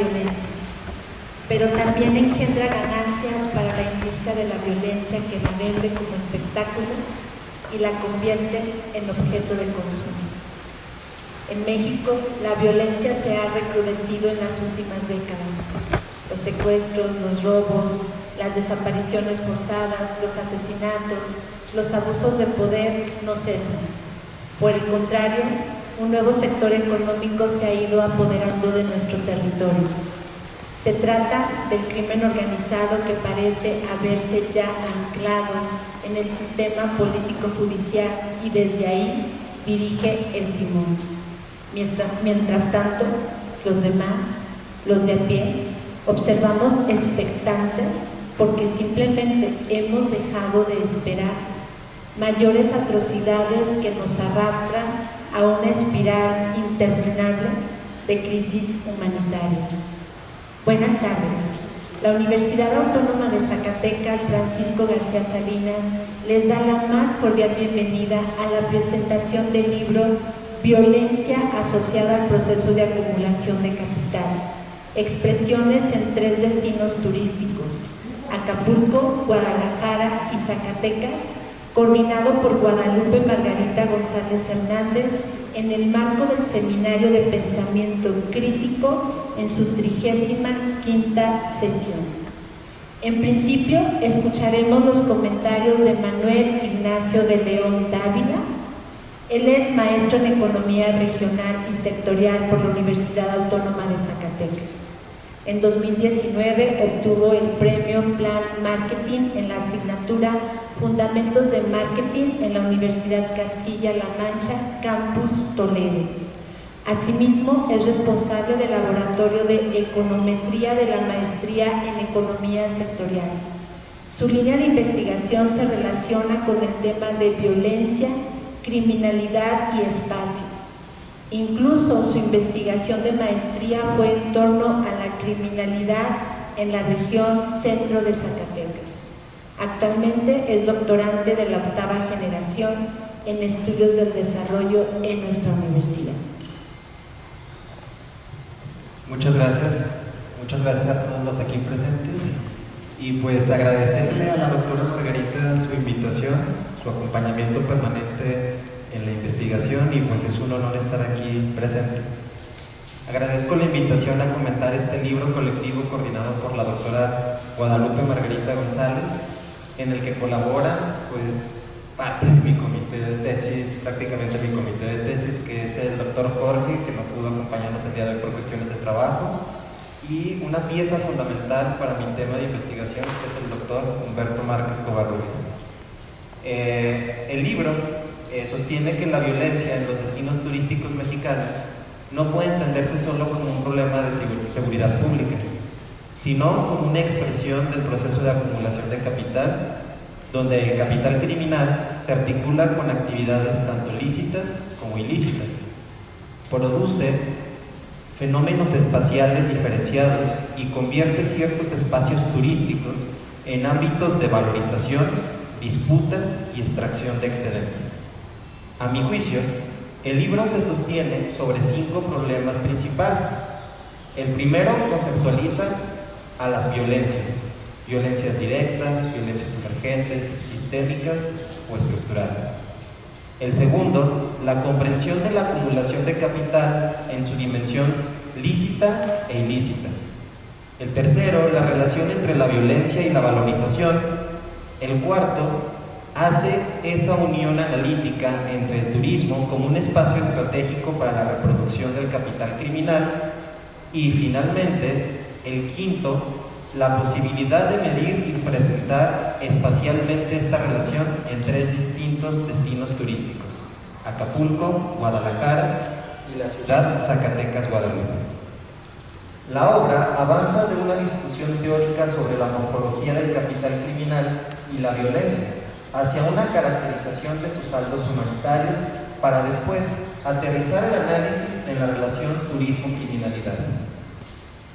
violencia, pero también engendra ganancias para la industria de la violencia que la vende como espectáculo y la convierte en objeto de consumo. En México, la violencia se ha recrudecido en las últimas décadas. Los secuestros, los robos, las desapariciones forzadas, los asesinatos, los abusos de poder no cesan. Por el contrario, un nuevo sector económico se ha ido apoderando de nuestro territorio. Se trata del crimen organizado que parece haberse ya anclado en el sistema político-judicial y desde ahí dirige el timón. Mientras tanto, los demás, los de a pie, observamos expectantes porque simplemente hemos dejado de esperar mayores atrocidades que nos arrastran a una espiral interminable de crisis humanitaria. Buenas tardes. La Universidad Autónoma de Zacatecas, Francisco García Salinas, les da la más cordial bienvenida a la presentación del libro Violencia asociada al proceso de acumulación de capital. Expresiones en 3 destinos turísticos, Acapulco, Guadalajara y Zacatecas, coordinado por Guadalupe Margarita González Hernández en el marco del Seminario de Pensamiento Crítico en su 35ª sesión. En principio, escucharemos los comentarios de Manuel Ignacio de León Dávila. Él es maestro en Economía Regional y Sectorial por la Universidad Autónoma de Zacatecas. En 2019 obtuvo el premio Plan Marketing en la asignatura Fundamentos de Marketing en la Universidad Castilla-La Mancha, Campus Toledo. Asimismo, es responsable del Laboratorio de Econometría de la Maestría en Economía Sectorial. Su línea de investigación se relaciona con el tema de violencia, criminalidad y espacio. Incluso su investigación de maestría fue en torno a la criminalidad en la región centro de Zacatecas. Actualmente es doctorante de la 8ª generación en estudios del desarrollo en nuestra universidad. Muchas gracias a todos los aquí presentes y pues agradecerle a la doctora Margarita su invitación, su acompañamiento permanente en la investigación y pues es un honor estar aquí presente. Agradezco la invitación a comentar este libro colectivo coordinado por la doctora Guadalupe Margarita González, en el que colabora pues parte de mi comité de tesis, prácticamente mi comité de tesis, que es el doctor Jorge, que no pudo acompañarnos el día de hoy por cuestiones de trabajo, y una pieza fundamental para mi tema de investigación, que es el doctor Humberto Márquez Covarrubias. El libro sostiene que la violencia en los destinos turísticos mexicanos no puede entenderse solo como un problema de seguridad pública, sino como una expresión del proceso de acumulación de capital, donde el capital criminal se articula con actividades tanto lícitas como ilícitas. Produce fenómenos espaciales diferenciados y convierte ciertos espacios turísticos en ámbitos de valorización, disputa y extracción de excedente. A mi juicio, el libro se sostiene sobre 5 problemas principales. El primero conceptualiza a las violencias directas, violencias emergentes, sistémicas o estructurales. El segundo, la comprensión de la acumulación de capital en su dimensión lícita e ilícita. El tercero, la relación entre la violencia y la valorización. El cuarto, hace esa unión analítica entre el turismo como un espacio estratégico para la reproducción del capital criminal. Y finalmente, el quinto, la posibilidad de medir y presentar espacialmente esta relación en 3 distintos destinos turísticos: Acapulco, Guadalajara y la ciudad Zacatecas, Guadalupe. La obra avanza de una discusión teórica sobre la morfología del capital criminal y la violencia hacia una caracterización de sus saldos humanitarios para después aterrizar el análisis en la relación turismo-criminalidad.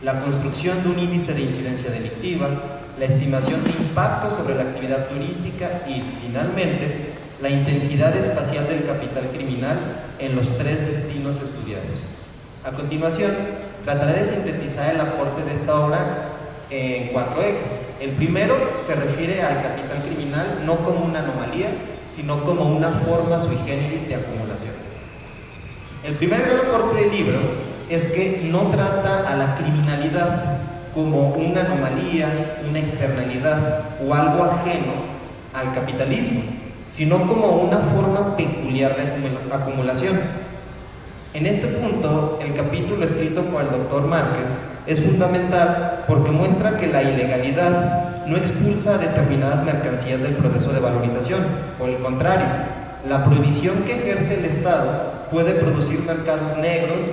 La construcción de un índice de incidencia delictiva, la estimación de impacto sobre la actividad turística y, finalmente, la intensidad espacial del capital criminal en los 3 destinos estudiados. A continuación, trataré de sintetizar el aporte de esta obra en 4 ejes. El primero se refiere al capital criminal no como una anomalía, sino como una forma sui generis de acumulación. El primer gran aporte del libro es que no trata a la criminalidad como una anomalía, una externalidad o algo ajeno al capitalismo, sino como una forma peculiar de acumulación. En este punto, el capítulo escrito por el doctor Márquez es fundamental porque muestra que la ilegalidad no expulsa a determinadas mercancías del proceso de valorización. Por el contrario, la prohibición que ejerce el Estado puede producir mercados negros,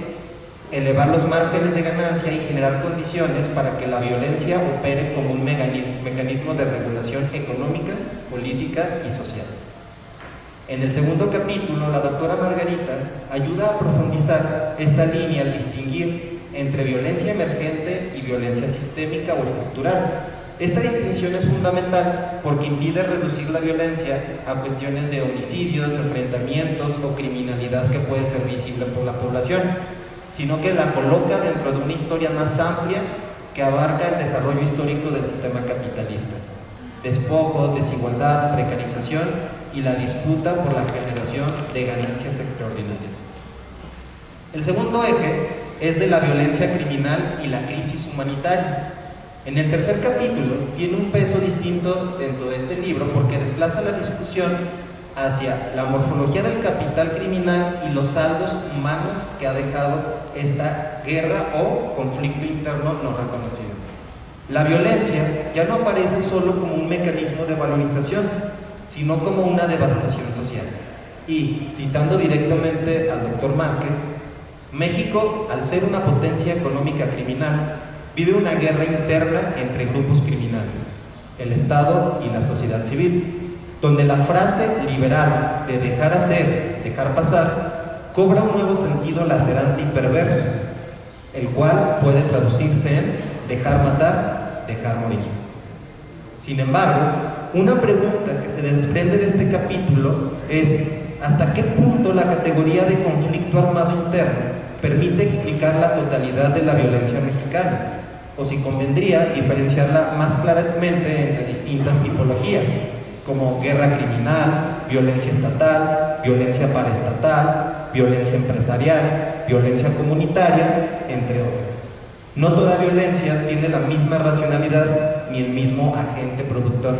elevar los márgenes de ganancia y generar condiciones para que la violencia opere como un mecanismo de regulación económica, política y social. En el segundo capítulo, la doctora Margarita ayuda a profundizar esta línea al distinguir entre violencia emergente y violencia sistémica o estructural. Esta distinción es fundamental porque impide reducir la violencia a cuestiones de homicidios, enfrentamientos o criminalidad que puede ser visible por la población, sino que la coloca dentro de una historia más amplia que abarca el desarrollo histórico del sistema capitalista: despojo, desigualdad, precarización y la disputa por la generación de ganancias extraordinarias. El segundo eje es de la violencia criminal y la crisis humanitaria. En el tercer capítulo tiene un peso distinto dentro de este libro porque desplaza la discusión hacia la morfología del capital criminal y los saldos humanos que ha dejado esta guerra o conflicto interno no reconocido. La violencia ya no aparece solo como un mecanismo de valorización, sino como una devastación social. Y, citando directamente al doctor Márquez, México, al ser una potencia económica criminal, vive una guerra interna entre grupos criminales, el Estado y la sociedad civil, donde la frase liberal de dejar hacer, dejar pasar, cobra un nuevo sentido lacerante y perverso, el cual puede traducirse en dejar matar, dejar morir. Sin embargo, una pregunta que se desprende de este capítulo es ¿hasta qué punto la categoría de conflicto armado interno permite explicar la totalidad de la violencia mexicana? O si convendría diferenciarla más claramente entre distintas tipologías, como guerra criminal, violencia estatal, violencia paraestatal, violencia empresarial, violencia comunitaria, entre otras. No toda violencia tiene la misma racionalidad ni el mismo agente productor.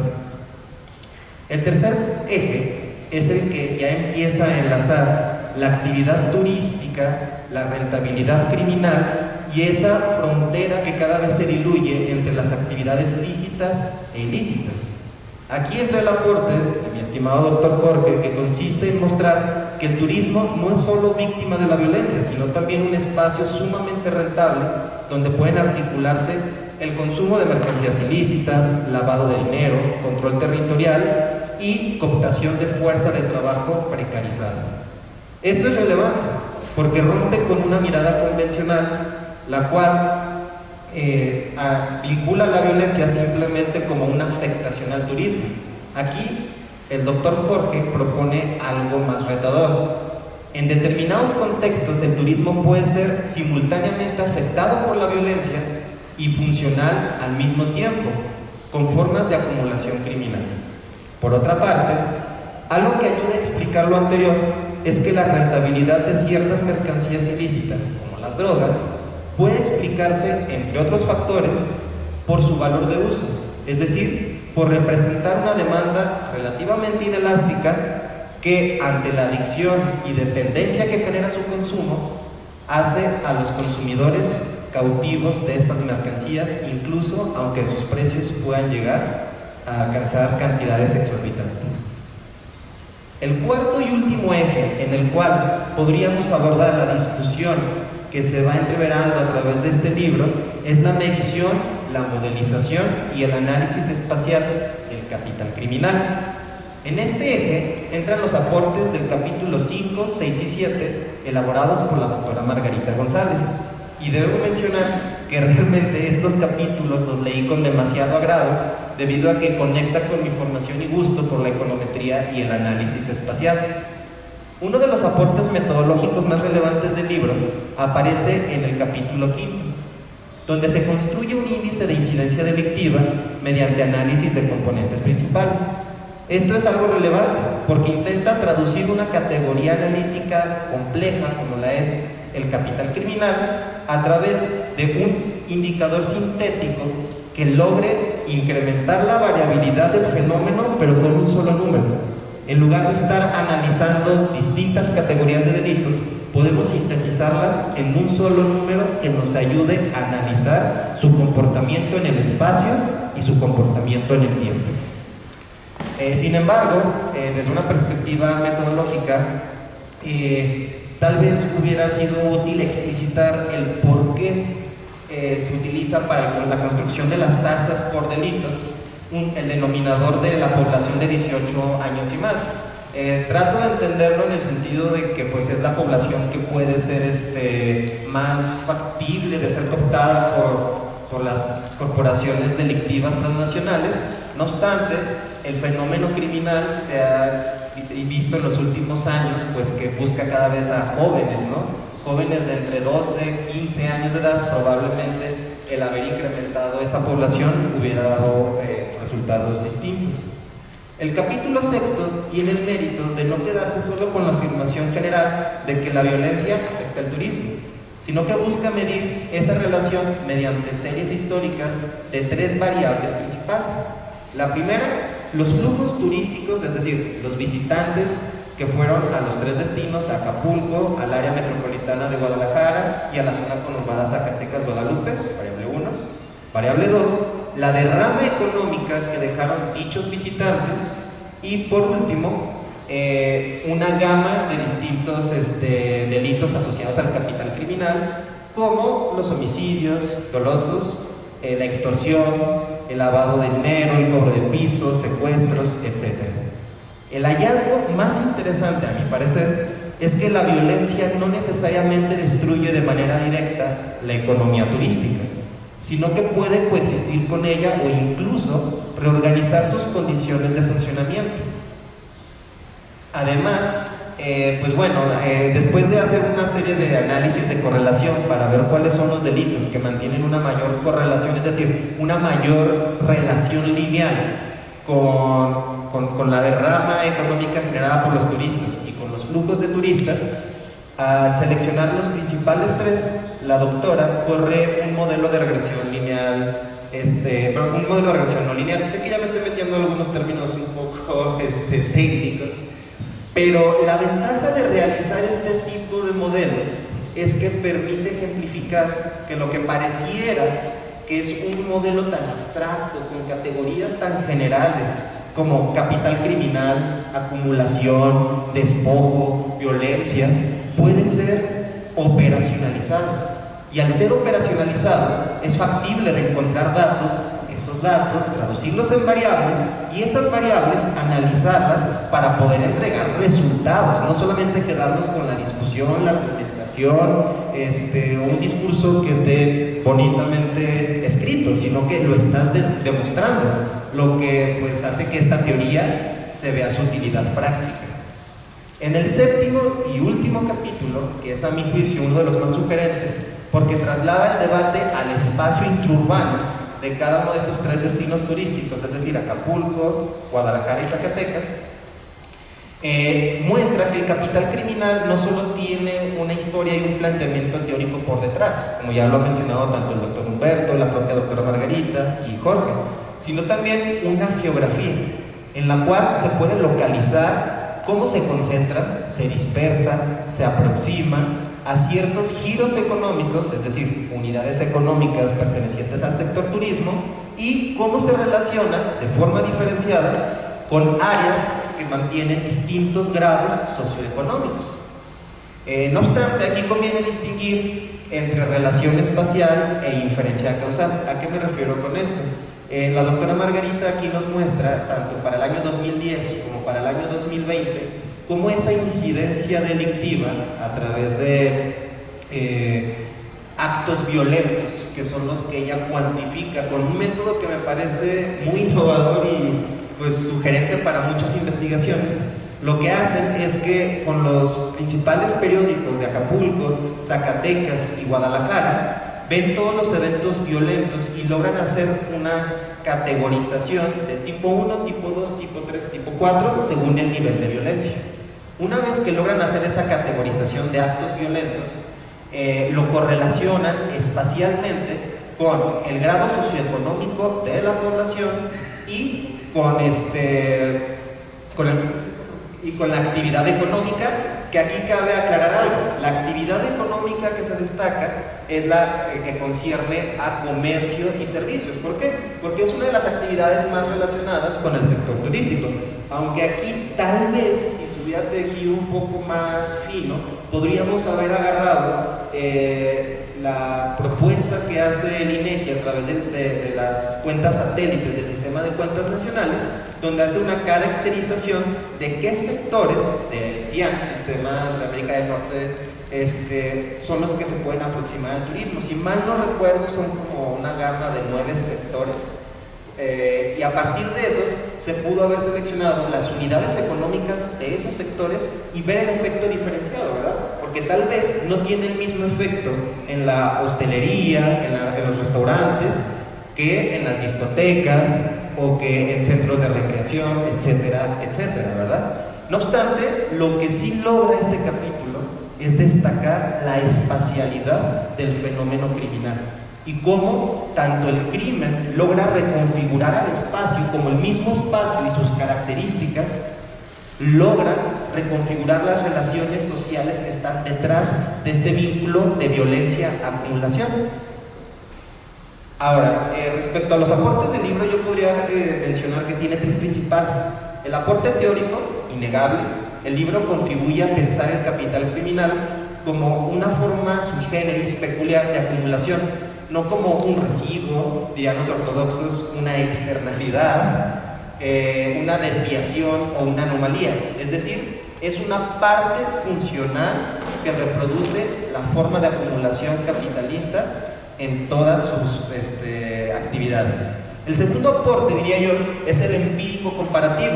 El tercer eje es el que ya empieza a enlazar la actividad turística, la rentabilidad criminal y esa frontera que cada vez se diluye entre las actividades lícitas e ilícitas. Aquí entra el aporte de mi estimado doctor Jorge, que consiste en mostrar que el turismo no es solo víctima de la violencia, sino también un espacio sumamente rentable donde pueden articularse el consumo de mercancías ilícitas, lavado de dinero, control territorial y cooptación de fuerza de trabajo precarizada. Esto es relevante porque rompe con una mirada convencional, la cual vincula la violencia simplemente como una afectación al turismo. Aquí el doctor Jorge propone algo más retador. En determinados contextos el turismo puede ser simultáneamente afectado por la violencia y funcional al mismo tiempo, con formas de acumulación criminal. Por otra parte, algo que ayuda a explicar lo anterior es que la rentabilidad de ciertas mercancías ilícitas, como las drogas, puede explicarse, entre otros factores, por su valor de uso, es decir, por representar una demanda relativamente inelástica que, ante la adicción y dependencia que genera su consumo, hace a los consumidores cautivos de estas mercancías, incluso aunque sus precios puedan llegar a alcanzar cantidades exorbitantes. El cuarto y último eje en el cual podríamos abordar la discusión que se va entreverando a través de este libro es la medición, la modelización y el análisis espacial del capital criminal. En este eje entran los aportes del capítulo 5, 6 y 7 elaborados por la doctora Margarita González. Y debo mencionar que realmente estos capítulos los leí con demasiado agrado debido a que conecta con mi formación y gusto por la econometría y el análisis espacial. Uno de los aportes metodológicos más relevantes del libro aparece en el capítulo 5, donde se construye un índice de incidencia delictiva mediante análisis de componentes principales. Esto es algo relevante porque intenta traducir una categoría analítica compleja como la es el capital criminal a través de un indicador sintético que logre incrementar la variabilidad del fenómeno pero con un solo número. En lugar de estar analizando distintas categorías de delitos, podemos sintetizarlas en un solo número que nos ayude a analizar su comportamiento en el espacio y su comportamiento en el tiempo. Sin embargo, desde una perspectiva metodológica, tal vez hubiera sido útil explicitar el por qué se utiliza para la construcción de las tasas por delitos el denominador de la población de 18 años y más. Trato de entenderlo en el sentido de que pues, es la población que puede ser más factible de ser cooptada por las corporaciones delictivas transnacionales. No obstante, el fenómeno criminal se ha visto en los últimos años pues, que busca cada vez a jóvenes, ¿no? Jóvenes de entre 12, 15 años de edad. Probablemente el haber incrementado esa población hubiera dado resultados distintos. El capítulo 6 tiene el mérito de no quedarse solo con la afirmación general de que la violencia afecta al turismo, sino que busca medir esa relación mediante series históricas de 3 variables principales. La primera, los flujos turísticos, es decir, los visitantes que fueron a los 3 destinos, a Acapulco, al área metropolitana de Guadalajara y a la zona conurbada Zacatecas-Guadalupe, variable 1. Variable 2, la derrama económica que dejaron dichos visitantes. Y por último, una gama de distintos delitos asociados al capital criminal, como los homicidios dolosos, la extorsión, el lavado de dinero, el cobro de pisos, secuestros, etc. El hallazgo más interesante, a mi parecer, es que la violencia no necesariamente destruye de manera directa la economía turística, sino que puede coexistir con ella o incluso reorganizar sus condiciones de funcionamiento. Además, después de hacer una serie de análisis de correlación para ver cuáles son los delitos que mantienen una mayor correlación, es decir, una mayor relación lineal con la derrama económica generada por los turistas y con los flujos de turistas, al seleccionar los principales 3, la doctora corre un modelo de regresión lineal, un modelo de regresión no lineal. Sé que ya me estoy metiendo en algunos términos un poco técnicos, pero la ventaja de realizar este tipo de modelos es que permite ejemplificar que lo que pareciera que es un modelo tan abstracto, con categorías tan generales como capital criminal, acumulación, despojo, violencias, puede ser operacionalizado. Y al ser operacionalizado, es factible de encontrar datos, esos datos, traducirlos en variables y esas variables analizarlas para poder entregar resultados, no solamente quedarnos con la discusión, la argumentación, un discurso que esté bonitamente escrito, sino que lo estás demostrando, lo que pues hace que esta teoría se vea su utilidad práctica. En el 7º y último capítulo, que es a mi juicio uno de los más sugerentes, porque traslada el debate al espacio intraurbano de cada uno de estos 3 destinos turísticos, es decir, Acapulco, Guadalajara y Zacatecas, muestra que el capital criminal no solo tiene una historia y un planteamiento teórico por detrás, como ya lo ha mencionado tanto el doctor Humberto, la propia doctora Margarita y Jorge, sino también una geografía en la cual se puede localizar cómo se concentra, se dispersa, se aproxima a ciertos giros económicos, es decir, unidades económicas pertenecientes al sector turismo, y cómo se relaciona de forma diferenciada con áreas que mantienen distintos grados socioeconómicos. No obstante, aquí conviene distinguir entre relación espacial e inferencia causal. ¿A qué me refiero con esto? La doctora Margarita aquí nos muestra, tanto para el año 2010 como para el año 2020, cómo esa incidencia delictiva a través de actos violentos, que son los que ella cuantifica con un método que me parece muy innovador y pues sugerente para muchas investigaciones, Lo que hacen es que con los principales periódicos de Acapulco, Zacatecas y Guadalajara, ven todos los eventos violentos y logran hacer una categorización de tipo 1, tipo 2, tipo 3, tipo 4, según el nivel de violencia. Una vez que logran hacer esa categorización de actos violentos, lo correlacionan espacialmente con el grado socioeconómico de la población y con la actividad económica, que aquí cabe aclarar algo. La actividad económica que se destaca es la que concierne a comercio y servicios. ¿Por qué? Porque es una de las actividades más relacionadas con el sector turístico. Aunque aquí tal vez, si se hubiera tejido un poco más fino, podríamos haber agarrado la propuesta que hace el INEGI a través de las cuentas satélites del sistema de cuentas nacionales, donde hace una caracterización de qué sectores del CIAN, Sistema de América del Norte, son los que se pueden aproximar al turismo. Si mal no recuerdo, son como una gama de 9 sectores, y a partir de esos se pudo haber seleccionado las unidades económicas de esos sectores y ver el efecto diferenciado, ¿verdad? Porque tal vez no tiene el mismo efecto en la hostelería, en los restaurantes, que en las discotecas o que en centros de recreación, etcétera, etcétera, ¿verdad? No obstante, lo que sí logra este capítulo es destacar la espacialidad del fenómeno criminal y cómo tanto el crimen logra reconfigurar al espacio, como el mismo espacio y sus características logran reconfigurar las relaciones sociales que están detrás de este vínculo de violencia-acumulación. Ahora, respecto a los aportes del libro, yo podría mencionar que tiene 3 principales. El aporte teórico, innegable. El libro contribuye a pensar el capital criminal como una forma sui generis peculiar de acumulación, no como un residuo, dirían los ortodoxos, una externalidad, una desviación o una anomalía. Es decir, es una parte funcional que reproduce la forma de acumulación capitalista en todas sus actividades. El segundo aporte, diría yo, es el empírico comparativo.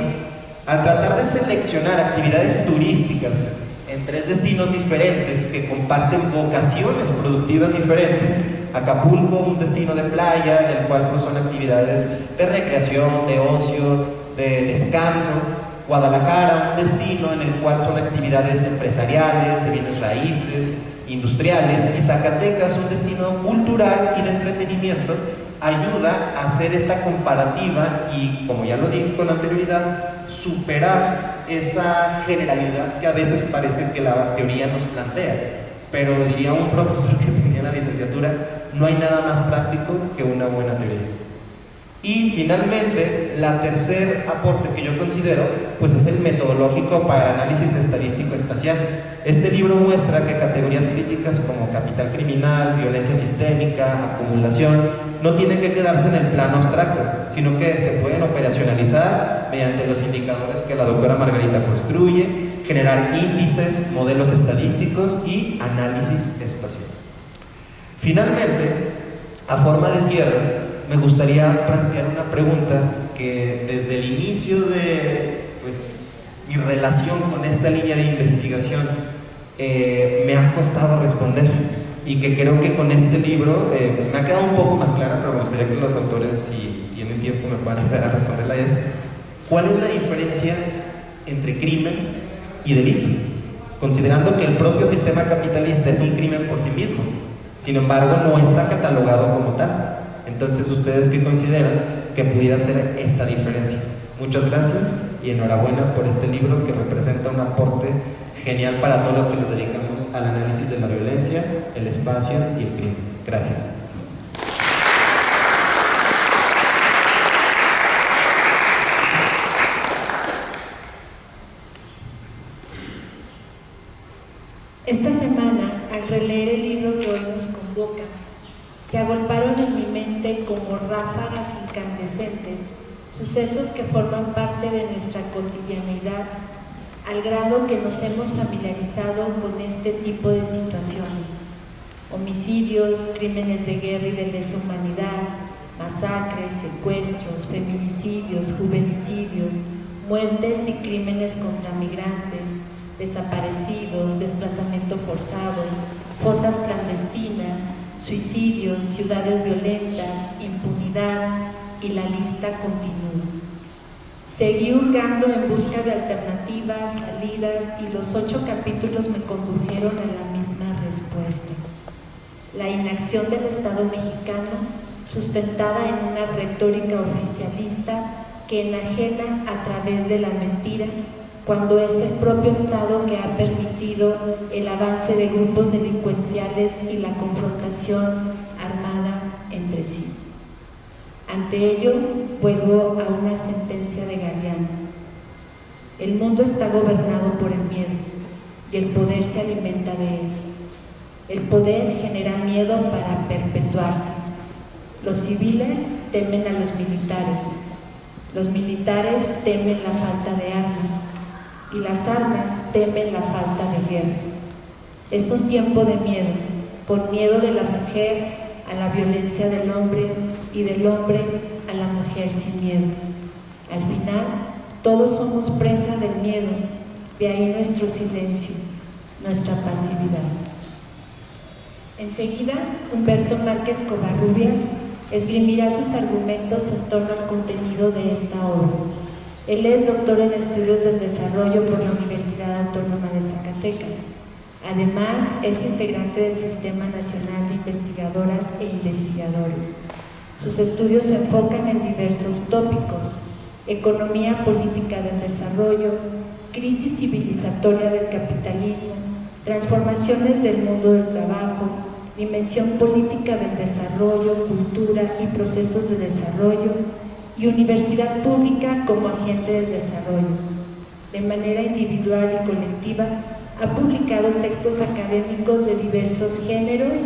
Al tratar de seleccionar actividades turísticas en 3 destinos diferentes que comparten vocaciones productivas diferentes, Acapulco, un destino de playa, en el cual pues, son actividades de recreación, de ocio, de descanso; Guadalajara, un destino en el cual son actividades empresariales, de bienes raíces, industriales; y Zacatecas, un destino cultural y de entretenimiento. Ayuda a hacer esta comparativa y, como ya lo dije con anterioridad, superar esa generalidad que a veces parece que la teoría nos plantea. Pero diría un profesor que tenía la licenciatura, no hay nada más práctico que una buena teoría. Y finalmente, la tercer aporte que yo considero, pues es el metodológico para el análisis estadístico espacial. Este libro muestra que categorías críticas como capital criminal, violencia sistémica, acumulación, no tienen que quedarse en el plano abstracto, sino que se pueden operacionalizar mediante los indicadores que la doctora Margarita construye, generar índices, modelos estadísticos y análisis espacial. Finalmente, a forma de cierre, me gustaría plantear una pregunta que desde el inicio de mi relación con esta línea de investigación me ha costado responder, y que creo que con este libro pues me ha quedado un poco más clara, pero me gustaría que los autores, si tienen tiempo, me puedan ayudar a responderla. ¿Cuál es la diferencia entre crimen y delito? Considerando que el propio sistema capitalista es un crimen por sí mismo, sin embargo no está catalogado como tal. Entonces, ¿ustedes qué consideran que pudiera ser esta diferencia? Muchas gracias y enhorabuena por este libro, que representa un aporte genial para todos los que nos dedicamos al análisis de la violencia, el espacio y el crimen. Gracias. Esta semana, al releer el libro que hoy nos convoca, se agolparon en mi mente como ráfagas incandescentes, sucesos que forman parte de nuestra cotidianeidad, al grado que nos hemos familiarizado con este tipo de situaciones: homicidios, crímenes de guerra y de lesa humanidad, masacres, secuestros, feminicidios, juvenicidios, muertes y crímenes contra migrantes, desaparecidos, desplazamiento forzado, fosas clandestinas, suicidios, ciudades violentas, impunidad, y la lista continúa. Seguí hurgando en busca de alternativas, salidas, y los 8 capítulos me condujeron a la misma respuesta. La inacción del Estado mexicano, sustentada en una retórica oficialista que enajena a través de la mentira, cuando es el propio Estado que ha permitido el avance de grupos delincuenciales y la confrontación armada entre sí. Ante ello, vuelvo a una sentencia de Galeano. El mundo está gobernado por el miedo y el poder se alimenta de él. El poder genera miedo para perpetuarse. Los civiles temen a los militares temen la falta de armas y las armas temen la falta de guerra. Es un tiempo de miedo, con miedo de la mujer a la violencia del hombre y del hombre a la mujer sin miedo. Al final, todos somos presa del miedo, de ahí nuestro silencio, nuestra pasividad. Enseguida, Humberto Márquez Covarrubias esgrimirá sus argumentos en torno al contenido de esta obra. Él es doctor en Estudios del Desarrollo por la Universidad Autónoma de Zacatecas. Además, es integrante del Sistema Nacional de Investigadoras e Investigadores. Sus estudios se enfocan en diversos tópicos: economía política del desarrollo, crisis civilizatoria del capitalismo, transformaciones del mundo del trabajo, dimensión política del desarrollo, cultura y procesos de desarrollo, y universidad pública como agente del desarrollo. De manera individual y colectiva, ha publicado textos académicos de diversos géneros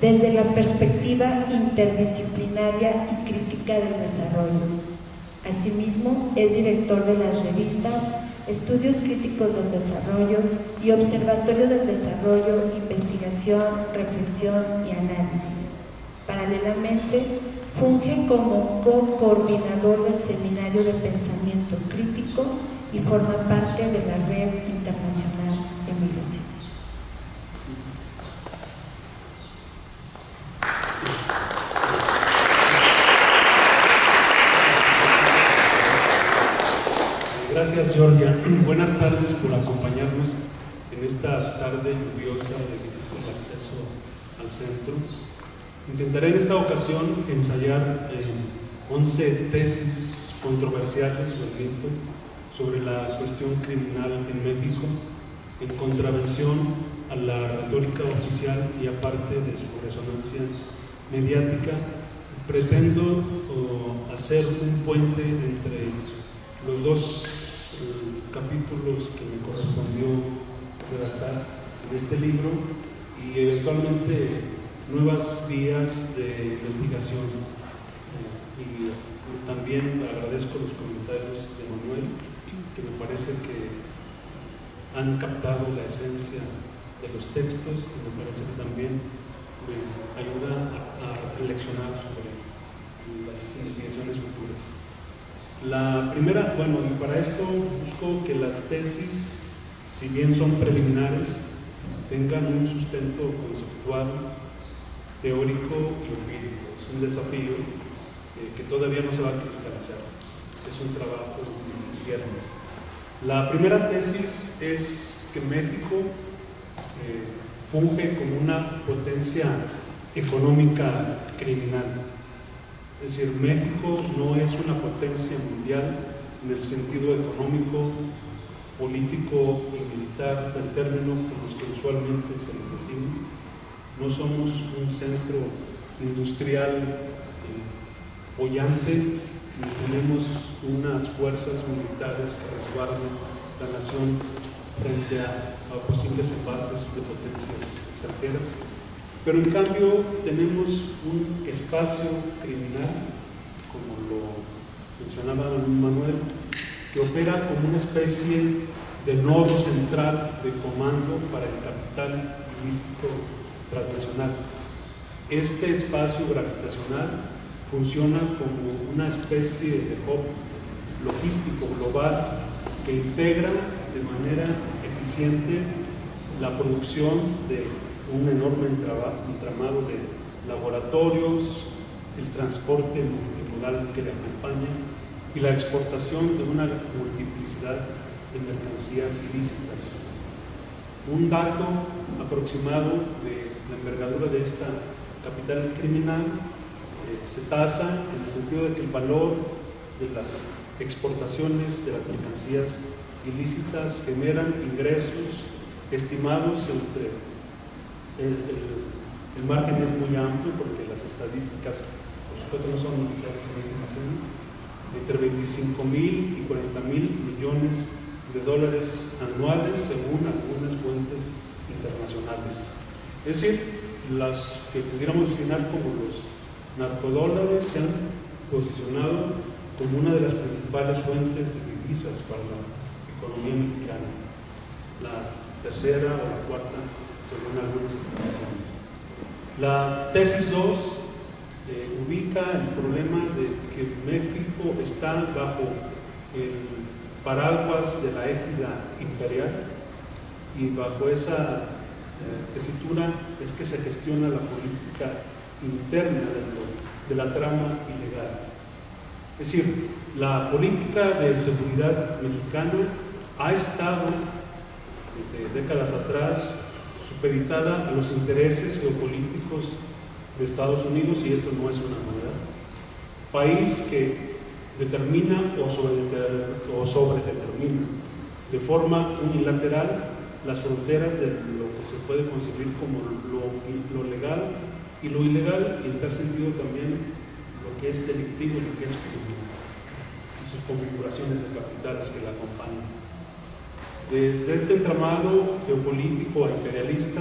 desde la perspectiva interdisciplinaria y crítica del desarrollo. Asimismo, es director de las revistas Estudios Críticos del Desarrollo y Observatorio del Desarrollo, Investigación, Reflexión y Análisis. Paralelamente, funge como co-coordinador del Seminario de Pensamiento Crítico y forma parte de la Red Internacional de Migración. Gracias, Georgia. Buenas tardes por acompañarnos en esta tarde lluviosa de difícil acceso al centro. Intentaré en esta ocasión ensayar 11 tesis controversiales o el mito sobre la cuestión criminal en México, en contravención a la retórica oficial y aparte de su resonancia mediática. Pretendo hacer un puente entre los dos capítulos que me correspondió redactar en este libro y eventualmente nuevas vías de investigación. Y también agradezco los comentarios de Manuel, que me parece que han captado la esencia de los textos y me parece que también me ayuda a reflexionar sobre las investigaciones futuras. La primera, bueno, y para esto busco que las tesis, si bien son preliminares, tengan un sustento conceptual, teórico y empírico. Es un desafío que todavía no se va a cristalizar. Es un trabajo en ciernes. La primera tesis es que México funge como una potencia económica criminal. Es decir, México no es una potencia mundial en el sentido económico, político y militar del término con los que usualmente se les designa. No somos un centro industrial boyante, ni tenemos unas fuerzas militares que resguarden la nación frente a posibles embates de potencias extranjeras. Pero en cambio tenemos un espacio criminal, como lo mencionaba Manuel, que opera como una especie de nodo central de comando para el capital ilícito transnacional. Este espacio gravitacional funciona como una especie de hub logístico global que integra de manera eficiente la producción de un enorme entramado de laboratorios, el transporte multimodal que le acompaña y la exportación de una multiplicidad de mercancías ilícitas. Un dato aproximado de la envergadura de esta capital criminal se tasa en el sentido de que el valor de las exportaciones de las mercancías ilícitas generan ingresos estimados entre el margen es muy amplio porque las estadísticas por supuesto no son oficiales, son estimaciones, entre 25.000 y 40.000 millones de dólares anuales según algunas fuentes internacionales. Es decir, las que pudiéramos designar como los narcodólares se han posicionado como una de las principales fuentes de divisas para la economía mexicana, la tercera o la cuarta según algunas estimaciones. La tesis 2 ubica el problema de que México está bajo el paraguas de la égida imperial y bajo esa tesitura es que se gestiona la política interna de la trama ilegal. Es decir, la política de seguridad mexicana ha estado desde décadas atrás supeditada a los intereses geopolíticos de Estados Unidos, y esto no es una novedad. País que determina o sobredetermina de forma unilateral las fronteras de lo que se puede concebir como lo legal y lo ilegal, y en tal sentido también lo que es delictivo y lo que es criminal, y sus configuraciones de capitales que la acompañan. Desde este entramado geopolítico e imperialista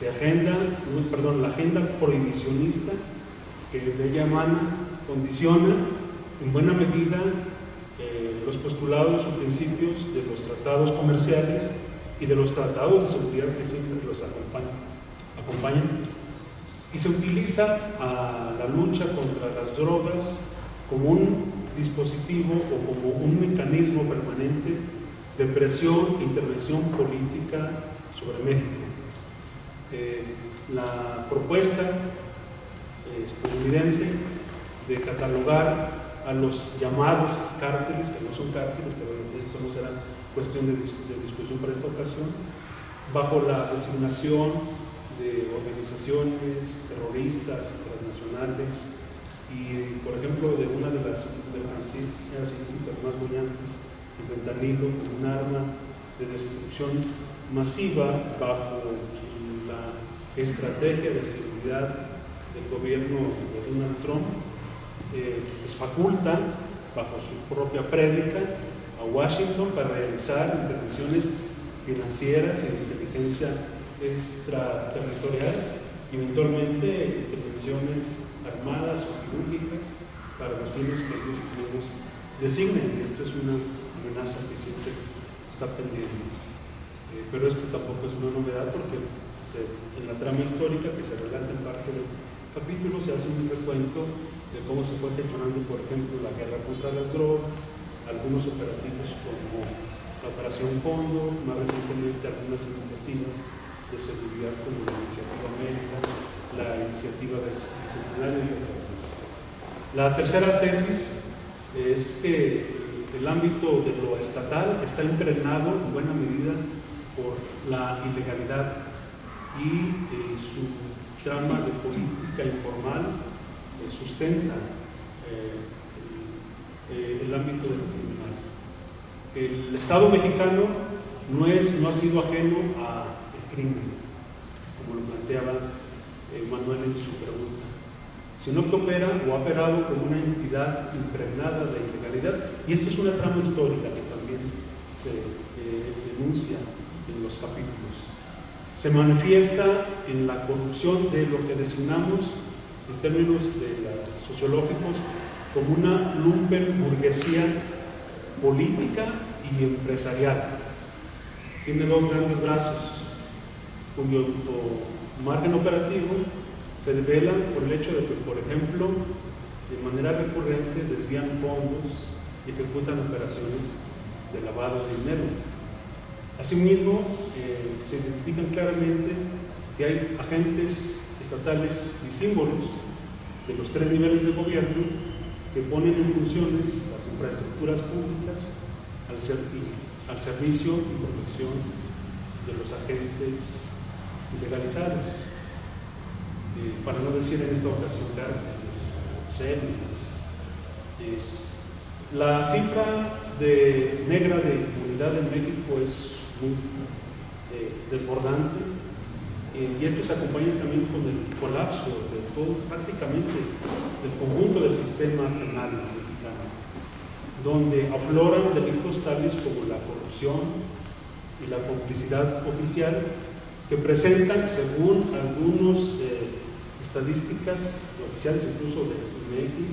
la agenda prohibicionista que de ella emana condiciona en buena medida los postulados o principios de los tratados comerciales y de los tratados de seguridad que siempre los acompañan, y se utiliza a la lucha contra las drogas como un dispositivo o como un mecanismo permanente de presión e intervención política sobre México. La propuesta estadounidense de catalogar a los llamados cárteles, que no son cárteles, pero esto no será cuestión de discusión para esta ocasión, bajo la designación de organizaciones terroristas transnacionales y, por ejemplo, de una de las mercancías ilícitas más brillantes, el fentanilo, como un arma de destrucción masiva bajo la estrategia de seguridad del gobierno de Donald Trump, pues faculta bajo su propia prédica a Washington para realizar intervenciones financieras y de inteligencia extraterritorial y eventualmente intervenciones armadas o quirúrgicas para los fines que ellos mismos designen. Esto es una amenaza que siempre está pendiente. Pero esto tampoco es una novedad porque en la trama histórica que se relata en parte del capítulo se hace un recuento de cómo se fue gestionando, por ejemplo, la guerra contra las drogas, algunos operativos como la Operación Cóndor, más recientemente algunas iniciativas de seguridad como la Iniciativa América, la Iniciativa Bicentenario y otras más. La tercera tesis es que el ámbito de lo estatal está impregnado en buena medida por la ilegalidad y su trama de política informal sustenta el ámbito de lo criminal. El Estado mexicano no ha sido ajeno al crimen, como lo planteaba Manuel en su pregunta, sino que opera o ha operado como una entidad impregnada de ilegalidad, y esto es una trama histórica que también se denuncia en los capítulos. Se manifiesta en la corrupción de lo que designamos en términos sociológicos como una lumpenburguesía política y empresarial. Tiene dos grandes brazos, cuyo margen operativo se devela por el hecho de que, por ejemplo, de manera recurrente desvían fondos y ejecutan operaciones de lavado de dinero. Asimismo, se identifican claramente que hay agentes estatales y símbolos de los 3 niveles de gobierno que ponen en funciones las infraestructuras públicas al servicio y protección de los agentes ilegalizados, para no decir en esta ocasión cárteles, células. La cifra negra de impunidad en México es muy desbordante, y esto se acompaña también con el colapso de todo, prácticamente del conjunto del sistema penal mexicano, donde afloran delitos tales como la corrupción y la complicidad oficial, que presentan, según algunos estadísticas oficiales, incluso de INEGI,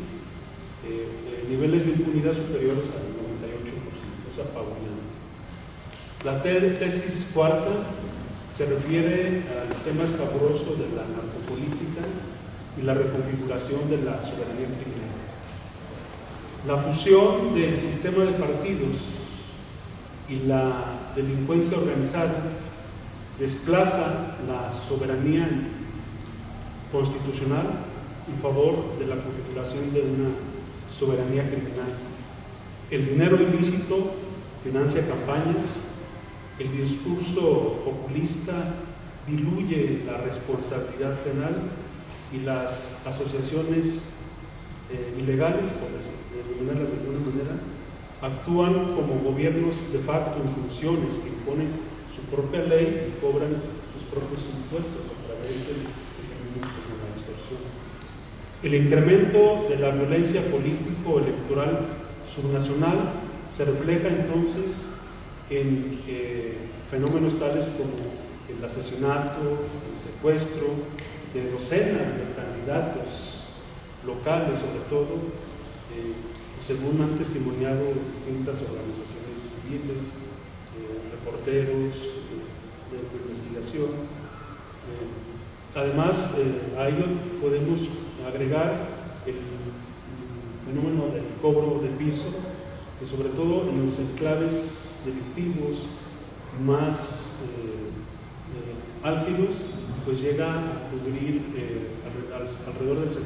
niveles de impunidad superiores al 98%. Es apabullante. La tesis cuarta se refiere al tema escabroso de la narcopolítica y la reconfiguración de la soberanía criminal. La fusión del sistema de partidos y la delincuencia organizada desplaza la soberanía constitucional en favor de la configuración de una soberanía criminal. El dinero ilícito financia campañas, el discurso populista diluye la responsabilidad penal, y las asociaciones ilegales, por denominarlas de alguna manera, actúan como gobiernos de facto en funciones que imponen su propia ley y cobran sus propios impuestos a través de mecanismos como la extorsión. El incremento de la violencia político-electoral subnacional se refleja entonces en fenómenos tales como el asesinato, el secuestro de docenas de candidatos locales, sobre todo, según han testimoniado distintas organizaciones civiles, reporteros de investigación. Además, a ello podemos agregar el fenómeno del cobro de piso, que sobre todo en los enclaves delictivos más álgidos, pues llega a cubrir alrededor del 70%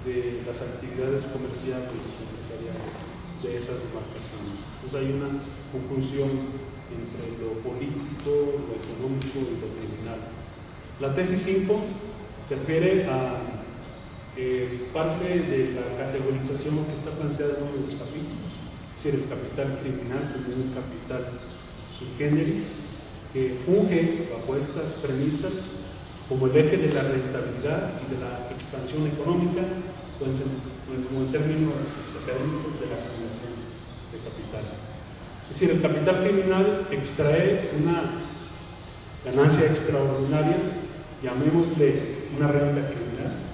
de las actividades comerciales y empresariales de esas demarcaciones. Entonces hay una conjunción entre lo político, lo económico y lo criminal. La tesis 5 se refiere a parte de la categorización que está planteada en uno de los capítulos, es decir, el capital criminal como un capital subgéneris que funge bajo estas premisas como el eje de la rentabilidad y de la expansión económica, o en términos académicos de la acumulación de capital. Es decir, el capital criminal extrae una ganancia extraordinaria, llamémosle una renta criminal,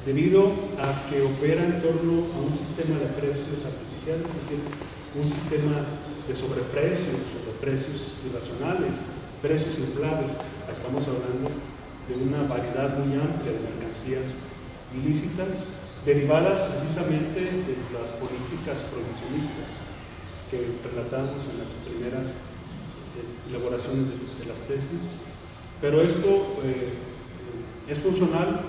debido a que opera en torno a un sistema de precios artificiales, es decir, un sistema de sobreprecios irracionales, precios inflados. Estamos hablando de una variedad muy amplia de mercancías ilícitas derivadas precisamente de las políticas prohibicionistas que relatamos en las primeras elaboraciones de las tesis. Pero esto es funcional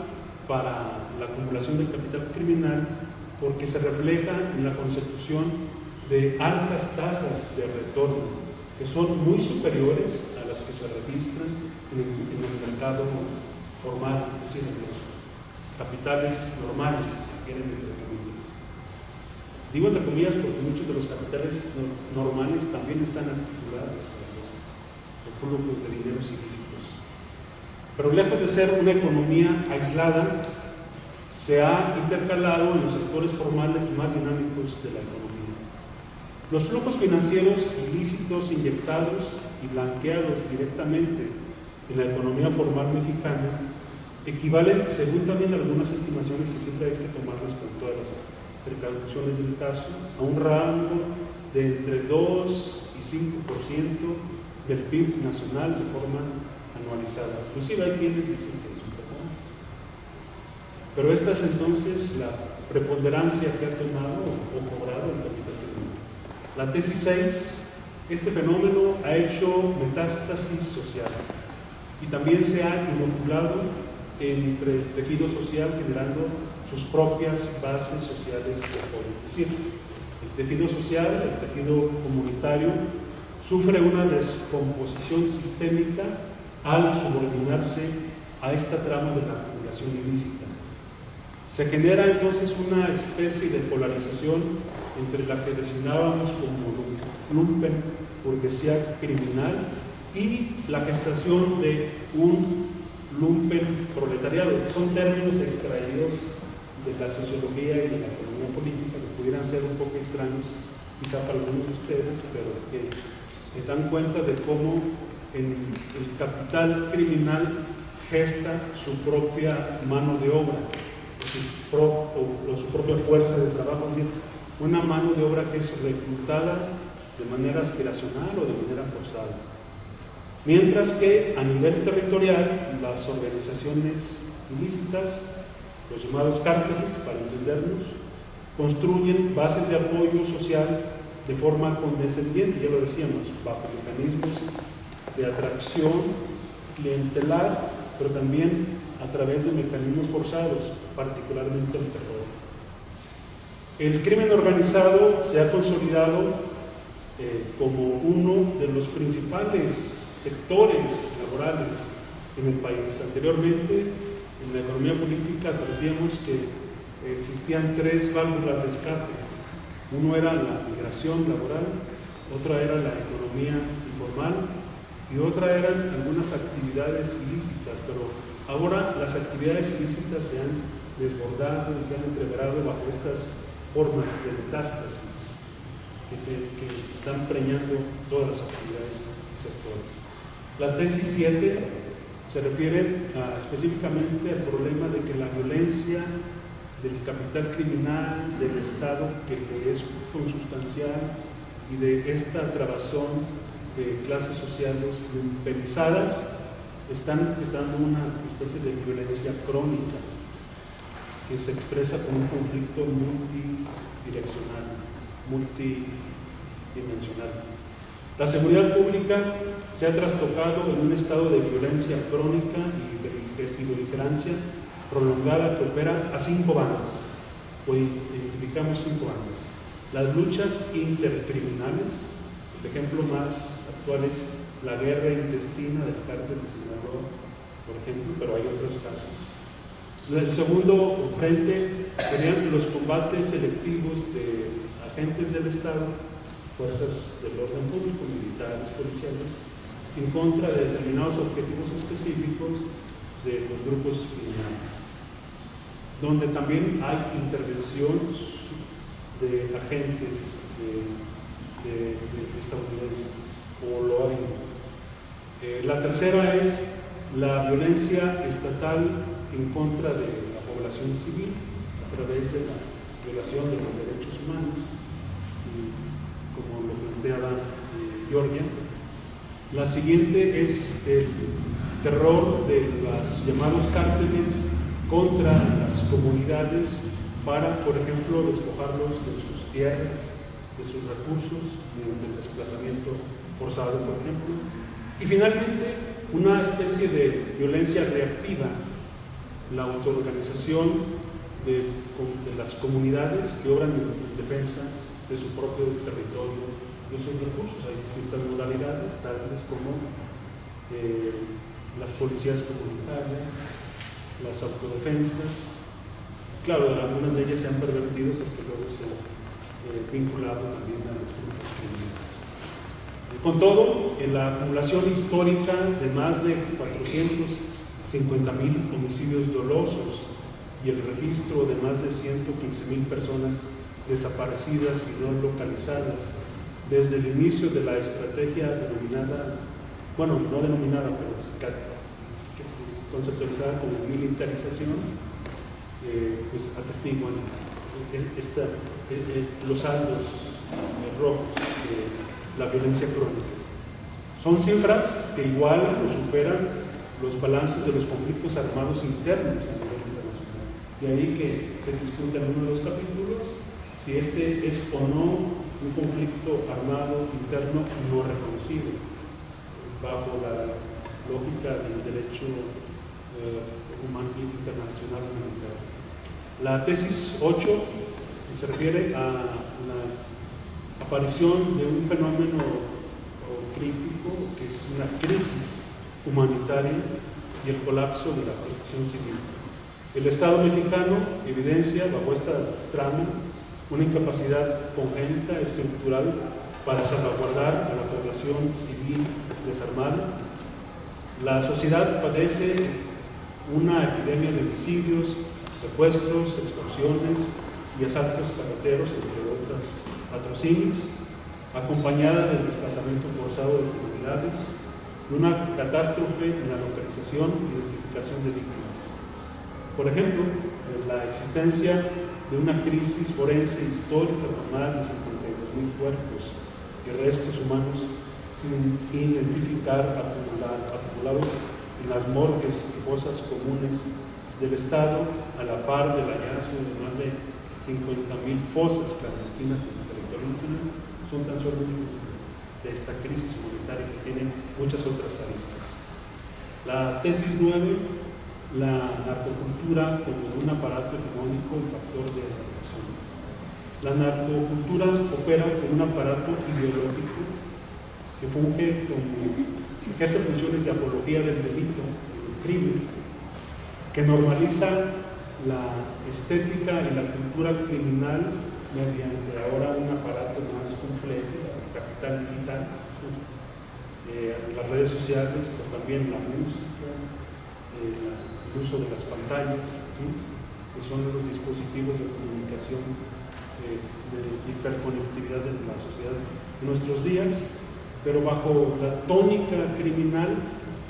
para la acumulación del capital criminal porque se refleja en la consecución de altas tasas de retorno que son muy superiores a las que se registran en el mercado formal, es decir, en los capitales normales, que eran entre comillas. Digo entre comillas porque muchos de los capitales normales también están articulados a los flujos de dineros ilícitos. Pero lejos de ser una economía aislada, se ha intercalado en los sectores formales más dinámicos de la economía. Los flujos financieros ilícitos inyectados y blanqueados directamente en la economía formal mexicana equivalen, según también algunas estimaciones, y siempre hay que tomarlas con todas las precauciones del caso, a un rango de entre 2 y 5% del PIB nacional de forma anualizada. Inclusive hay quienes dicen que es un poco más. pero esta es entonces la preponderancia que ha tomado o cobrado el capital criminal. La tesis 6, este fenómeno ha hecho metástasis social y también se ha inoculado entre el tejido social, generando sus propias bases sociales de apoyo. Es decir, el tejido social, el tejido comunitario, sufre una descomposición sistémica al subordinarse a esta trama de la acumulación ilícita. Se genera entonces una especie de polarización entre la que designábamos como lumpen burguesía criminal y la gestación de un lumpen proletariado. Son términos extraídos de la sociología y de la economía política que pudieran ser un poco extraños quizá para algunos de ustedes, pero que dan cuenta de cómo el capital criminal gesta su propia mano de obra o su propia fuerza de trabajo, es decir, una mano de obra que es reclutada de manera aspiracional o de manera forzada. Mientras que a nivel territorial, las organizaciones ilícitas, los llamados cárteles, para entendernos, construyen bases de apoyo social de forma condescendiente, ya lo decíamos, bajo mecanismos de atracción clientelar, pero también a través de mecanismos forzados, particularmente el terror. El crimen organizado se ha consolidado como uno de los principales sectores laborales en el país. Anteriormente, en la economía política advertíamos que existían 3 válvulas de escape. Uno era la migración laboral, otra era la economía informal y otra eran algunas actividades ilícitas, pero ahora las actividades ilícitas se han desbordado y se han entreverado bajo estas formas de metástasis que están preñando todas las actividades y sectores. La tesis 7 se refiere específicamente al problema de que la violencia del capital criminal, del Estado, que es consustancial, y de esta trabazón de clases sociales lumpenizadas, están dando una especie de violencia crónica que se expresa como un conflicto multidireccional, multidimensional. La seguridad pública se ha trastocado en un estado de violencia crónica y beligerancia prolongada que opera a 5 bandas, o identificamos 5 bandas. Las luchas intercriminales, el ejemplo más actual es la guerra intestina del cártel de Sinaloa, por ejemplo, pero hay otros casos. El segundo frente serían los combates selectivos de agentes del Estado, fuerzas del orden público, militares, policiales, en contra de determinados objetivos específicos de los grupos criminales, donde también hay intervención de agentes de estadounidenses, o lo ha habido. La tercera es la violencia estatal en contra de la población civil a través de la violación de los derechos humanos, como lo planteaba Georgia. La siguiente es el terror de los llamados cárteles contra las comunidades para, por ejemplo, despojarlos de sus tierras, de sus recursos, mediante el desplazamiento forzado, por ejemplo. Y finalmente, una especie de violencia reactiva, la autoorganización de las comunidades que obran en defensa de su propio territorio, de sus recursos. Hay distintas modalidades, tales como las policías comunitarias, las autodefensas. Claro, algunas de ellas se han pervertido porque luego se han vinculado también a los grupos criminales. Con todo, en la acumulación histórica de más de 450,000 homicidios dolosos y el registro de más de 115,000 personas desaparecidas y no localizadas desde el inicio de la estrategia denominada, bueno, no denominada, pero conceptualizada como militarización, pues atestiguan los saldos rojos de la violencia crónica. Son cifras que igualan o superan los balances de los conflictos armados internos a nivel internacional. De ahí que se discuta en uno de los capítulos si este es o no un conflicto armado interno no reconocido bajo la lógica del derecho internacional humanitario. La tesis 8 se refiere a la aparición de un fenómeno crítico que es una crisis humanitaria y el colapso de la protección civil. El Estado mexicano evidencia bajo esta trama una incapacidad congénita, estructural, para salvaguardar a la población civil desarmada. La sociedad padece una epidemia de homicidios, secuestros, extorsiones y asaltos carreteros, entre otros patrocinios, acompañada del desplazamiento forzado de comunidades, de una catástrofe en la localización e identificación de víctimas. Por ejemplo, la existencia de una crisis forense histórica con más de 52,000 cuerpos y restos humanos sin identificar, acumulados en las morgues y fosas comunes del Estado, a la par del hallazgo de más de 50,000 fosas clandestinas en el territorio nacional, son tan solo de esta crisis humanitaria que tiene muchas otras aristas. La tesis 9, la narcocultura como un aparato hegemónico y factor de represión. La narcocultura opera como un aparato ideológico que ejerce funciones de apología del delito y del crimen, que normaliza la estética y la cultura criminal mediante ahora un aparato más complejo, el capital digital, las redes sociales, pero también la música, el uso de las pantallas, ¿sí?, que son los dispositivos de comunicación de hiperconectividad de la sociedad de nuestros días, pero bajo la tónica criminal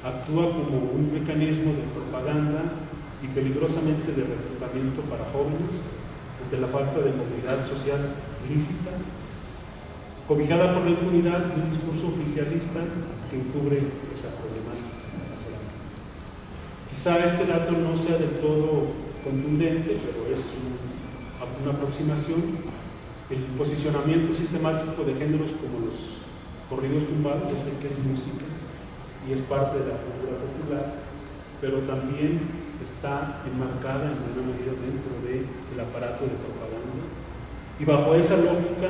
actúa como un mecanismo de propaganda y peligrosamente de reclutamiento para jóvenes ante la falta de movilidad social lícita, cobijada por la impunidad de un discurso oficialista que encubre esa problemática. Quizá este dato no sea del todo contundente, pero es una aproximación. El posicionamiento sistemático de géneros como los corridos tumbados, ya sé que es música y es parte de la cultura popular, pero también está enmarcada en buena medida dentro del aparato de propaganda. Y bajo esa lógica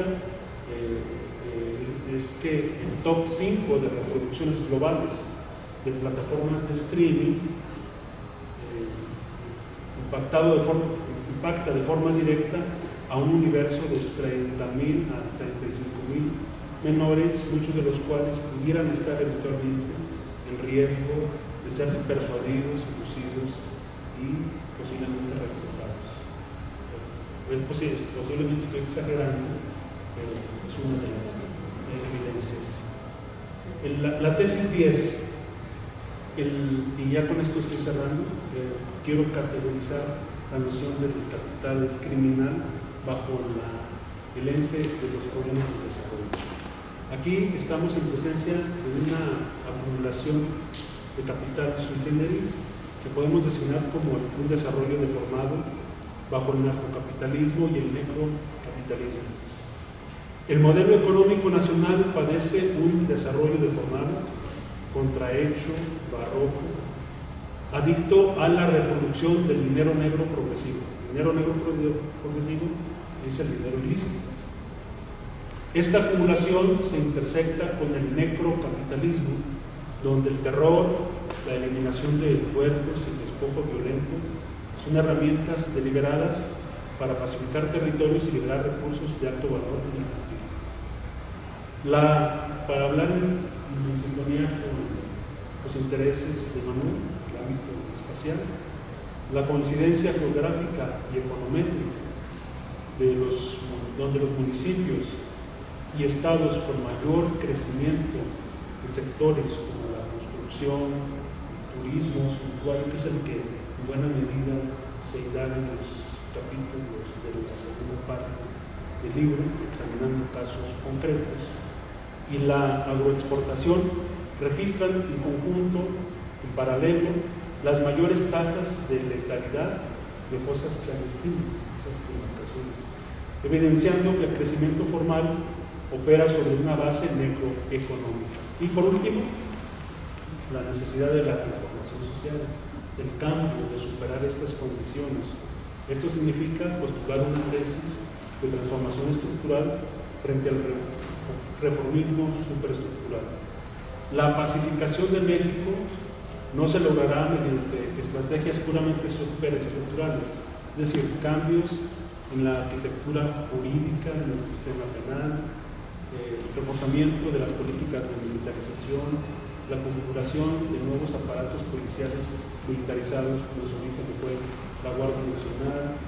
es que el top 5 de reproducciones globales de plataformas de streaming impacta de forma directa a un universo de 30,000 a 35,000 menores, muchos de los cuales pudieran estar eventualmente en riesgo de ser persuadidos, seducidos y posiblemente reclutados. Posiblemente estoy exagerando, pero es una de las evidencias. La tesis 10, y ya con esto estoy cerrando, quiero categorizar la noción del capital criminal bajo el ente de los problemas del desarrollo. Aquí estamos en presencia de una acumulación de capital sui generis que podemos designar como un desarrollo deformado bajo el narcocapitalismo y el necrocapitalismo. El modelo económico nacional padece un desarrollo deformado, contrahecho, barroco, adicto a la reproducción del dinero negro progresivo. El dinero negro progresivo es el dinero ilícito. Esta acumulación se intersecta con el necrocapitalismo, donde el terror, la eliminación de cuerpos y el despojo violento son herramientas deliberadas para pacificar territorios y liberar recursos de alto valor mercantil. Para hablar en sintonía con los intereses de Manuel, el ámbito espacial, la coincidencia geográfica y econométrica donde los municipios y estados con mayor crecimiento en sectores como la construcción, el turismo suntuario, que es el que en buena medida se indaga en los capítulos de la segunda parte del libro, examinando casos concretos, y la agroexportación registran en conjunto, en paralelo, las mayores tasas de letalidad de fosas clandestinas, esas demarcaciones, evidenciando que el crecimiento formal opera sobre una base necroeconómica. Y por último, la necesidad de la transformación social, el cambio, de superar estas condiciones. Esto significa postular una tesis de transformación estructural frente al reformismo superestructural. La pacificación de México no se logrará mediante estrategias puramente superestructurales, es decir, cambios en la arquitectura jurídica, en el sistema penal, el reforzamiento de las políticas de militarización, la configuración de nuevos aparatos policiales militarizados, como su origen fue la Guardia Nacional,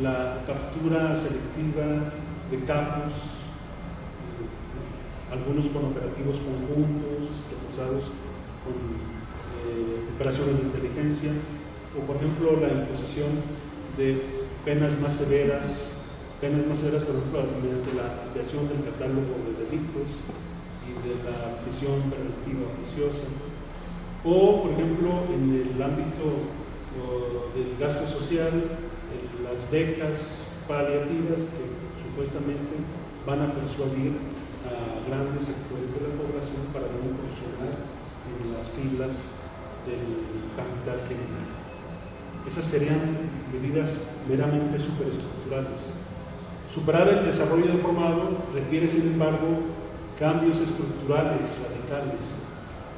la captura selectiva de capos, algunos con operativos conjuntos, reforzados con operaciones de inteligencia, o por ejemplo la imposición de penas más severas, por ejemplo, mediante la ampliación del catálogo de delitos y de la prisión preventiva oficiosa, o por ejemplo en el ámbito del gasto social, las becas paliativas que supuestamente van a persuadir a grandes sectores de la población para no incursionar en las filas del capital criminal. Esas serían medidas meramente superestructurales. Superar el desarrollo deformado requiere, sin embargo, cambios estructurales radicales,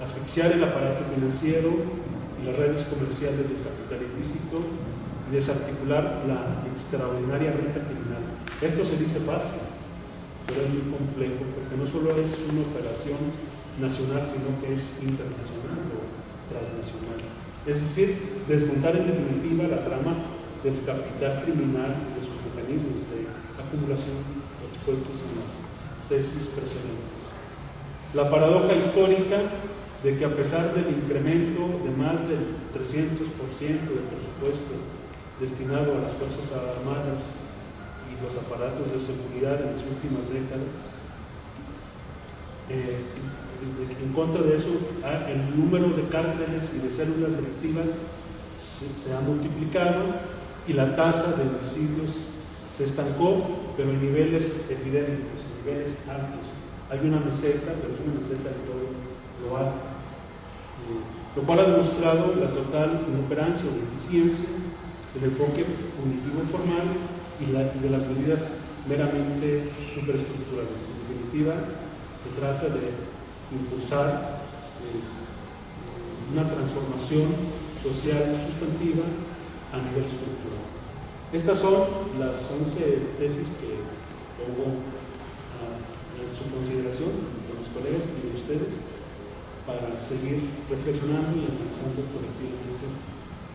asfixiar el aparato financiero y las redes comerciales del capital ilícito y desarticular la extraordinaria renta criminal. Esto se dice fácil, pero es muy complejo, porque no solo es una operación nacional, sino que es internacional o transnacional. Es decir, desmontar en definitiva la trama del capital criminal y de sus mecanismos de acumulación expuestos en las tesis precedentes. La paradoja histórica de que a pesar del incremento de más del 300% del presupuesto destinado a las Fuerzas Armadas y los aparatos de seguridad en las últimas décadas, en contra de eso, el número de cárteles y de células delictivas se ha multiplicado y la tasa de homicidios se estancó, pero en niveles epidémicos, en niveles altos. Hay una meseta, pero es una meseta de todo lo alto, lo cual ha demostrado la total inoperancia o deficiencia del enfoque punitivo formal y de las medidas meramente superestructurales. En definitiva, se trata de impulsar una transformación social sustantiva a nivel estructural. Estas son las 11 tesis que pongo en su consideración de mis colegas y de ustedes para seguir reflexionando y analizando colectivamente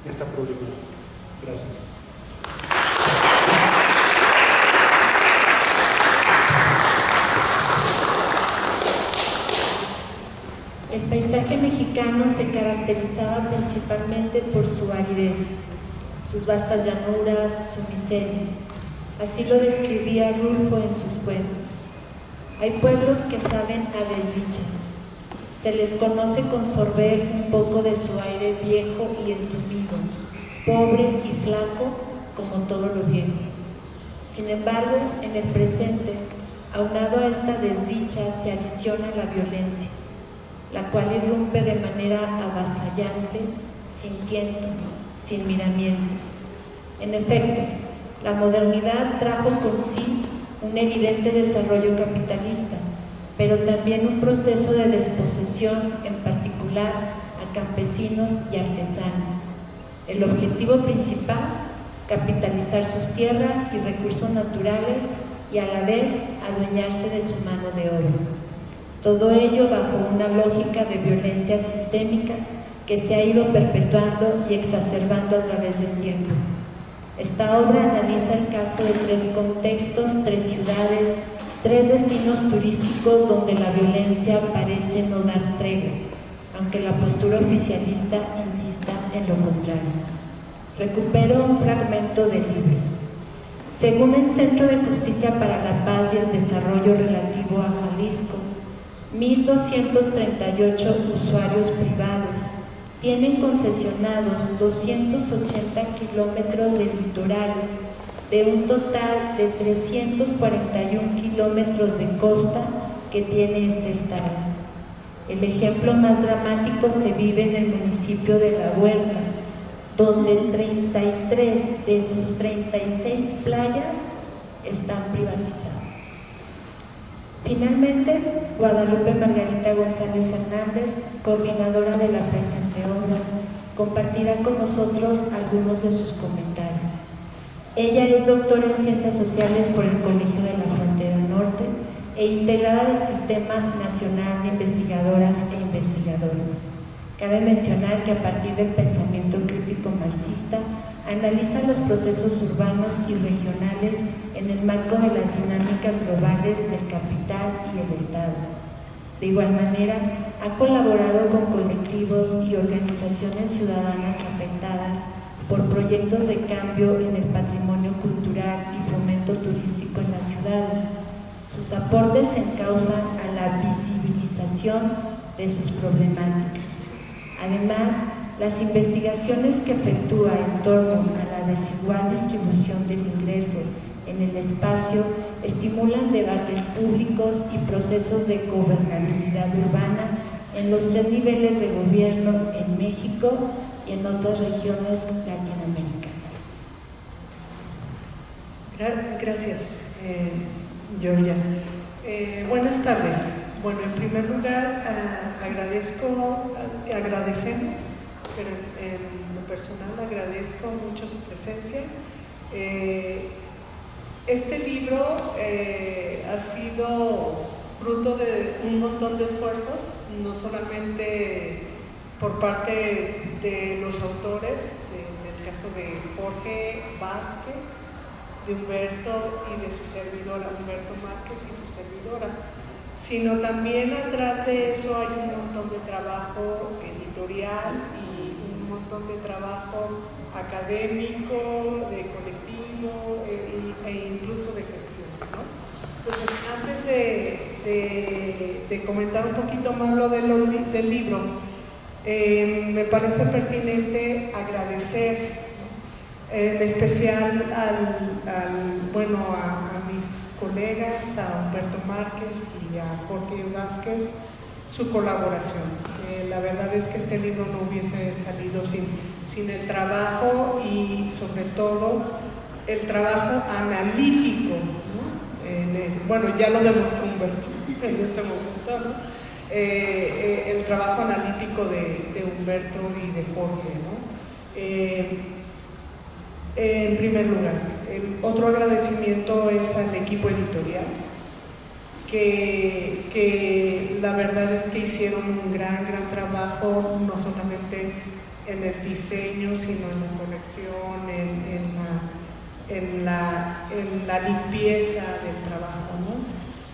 esta problemática. Gracias. El paisaje mexicano se caracterizaba principalmente por su aridez, sus vastas llanuras, su miseria. Así lo describía Rulfo en sus cuentos. Hay pueblos que saben a desdicha. Se les conoce con sorber un poco de su aire viejo y entumido, pobre y flaco como todo lo viejo. Sin embargo, en el presente, aunado a esta desdicha, se adiciona la violencia, la cual irrumpe de manera avasallante, sin tiento, sin miramiento. En efecto, la modernidad trajo con sí un evidente desarrollo capitalista, pero también un proceso de desposesión, en particular a campesinos y artesanos. El objetivo principal, capitalizar sus tierras y recursos naturales y a la vez adueñarse de su mano de obra. Todo ello bajo una lógica de violencia sistémica que se ha ido perpetuando y exacerbando a través del tiempo. Esta obra analiza el caso de 3 contextos, 3 ciudades, 3 destinos turísticos donde la violencia parece no dar tregua, aunque la postura oficialista insista en lo contrario. Recupero un fragmento del libro. Según el Centro de Justicia para la Paz y el Desarrollo relativo a Jalisco, 1.238 usuarios privados tienen concesionados 280 kilómetros de litorales de un total de 341 kilómetros de costa que tiene este estado. El ejemplo más dramático se vive en el municipio de La Huerta, donde 33 de sus 36 playas están privatizadas. Finalmente, Guadalupe Margarita González Hernández, coordinadora de la presente obra, compartirá con nosotros algunos de sus comentarios. Ella es doctora en Ciencias Sociales por el Colegio de la Frontera Norte e integrada del Sistema Nacional de Investigadoras e Investigadores. Cabe mencionar que a partir del pensamiento crítico marxista analiza los procesos urbanos y regionales en el marco de las dinámicas globales del capital y el Estado. De igual manera, ha colaborado con colectivos y organizaciones ciudadanas afectadas por proyectos de cambio en el patrimonio cultural y fomento turístico en las ciudades. Sus aportes encausan a la visibilización de sus problemáticas. Además, las investigaciones que efectúa en torno a la desigual distribución del ingreso en el espacio estimulan debates públicos y procesos de gobernabilidad urbana en los 3 niveles de gobierno en México y en otras regiones latinoamericanas. Gracias, Georgia. Buenas tardes. Bueno, en primer lugar, agradecemos, pero en lo personal agradezco mucho su presencia. Este libro ha sido fruto de un montón de esfuerzos, no solamente por parte de los autores, en el caso de Jorge Vázquez, de Humberto y de su servidora, Humberto Márquez y su servidora, sino también atrás de eso hay un montón de trabajo editorial y un montón de trabajo académico, de colectivo e incluso de gestión, ¿no? Entonces, antes de comentar un poquito más lo del libro, me parece pertinente agradecer, en especial a mis colegas, a Humberto Márquez y a Jorge Vázquez, su colaboración. La verdad es que este libro no hubiese salido sin el trabajo y sobre todo el trabajo analítico, ¿no? Bueno, ya lo demostró Humberto en este momento, ¿no? El trabajo analítico de Humberto y de Jorge, ¿no? En primer lugar, otro agradecimiento es al equipo editorial, que la verdad es que hicieron un gran trabajo, no solamente en el diseño, sino en la corrección, en la limpieza del trabajo, ¿no?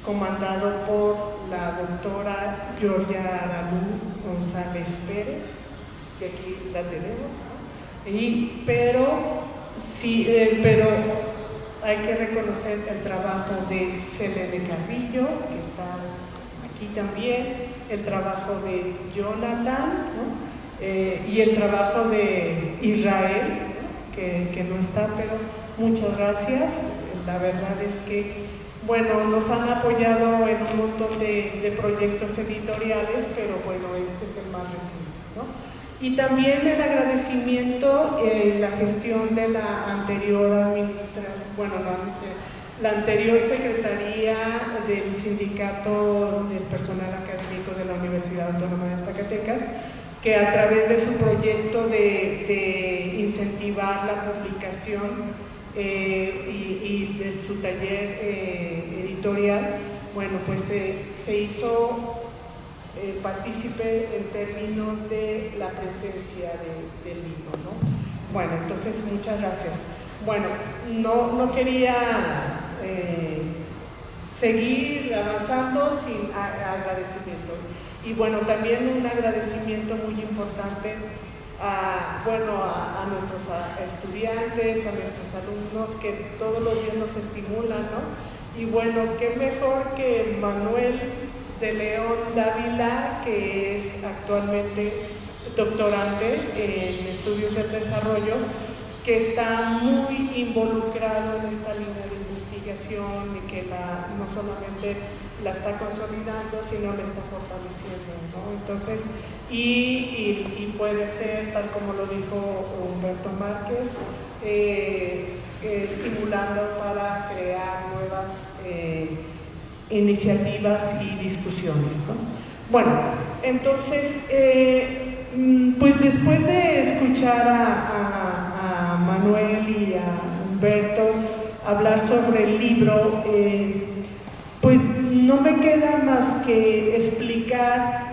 Comandado por la doctora Georgia Aralú González Pérez, que aquí la tenemos, ¿no? Pero hay que reconocer el trabajo de Selene Carrillo, que está aquí también, el trabajo de Jonathan, ¿no? Y el trabajo de Israel, ¿no? que no está, pero muchas gracias. La verdad es que, bueno, nos han apoyado en un montón de proyectos editoriales, pero bueno, este es el más reciente, ¿no? Y también el agradecimiento, la gestión de la anterior administración, bueno, la anterior Secretaría del Sindicato del Personal Académico de la Universidad Autónoma de Zacatecas, que a través de su proyecto de incentivar la publicación y de su taller editorial, bueno, pues se hizo partícipe en términos de la presencia del libro, ¿no? Bueno, entonces muchas gracias. Bueno, no quería seguir avanzando sin agradecimiento. Y bueno, también un agradecimiento muy importante a nuestros estudiantes, a nuestros alumnos, que todos los días nos estimulan, ¿no? Y bueno, qué mejor que Manuel de León Dávila, que es actualmente doctorante en estudios del desarrollo, que está muy involucrado en esta línea de investigación y que no solamente la está consolidando, sino la está fortaleciendo, ¿no? Entonces, y puede ser, tal como lo dijo Humberto Márquez, estimulando para crear nuevas iniciativas y discusiones, ¿no? Bueno, entonces, pues después de escuchar a Manuel y a Humberto hablar sobre el libro, pues no me queda más que explicar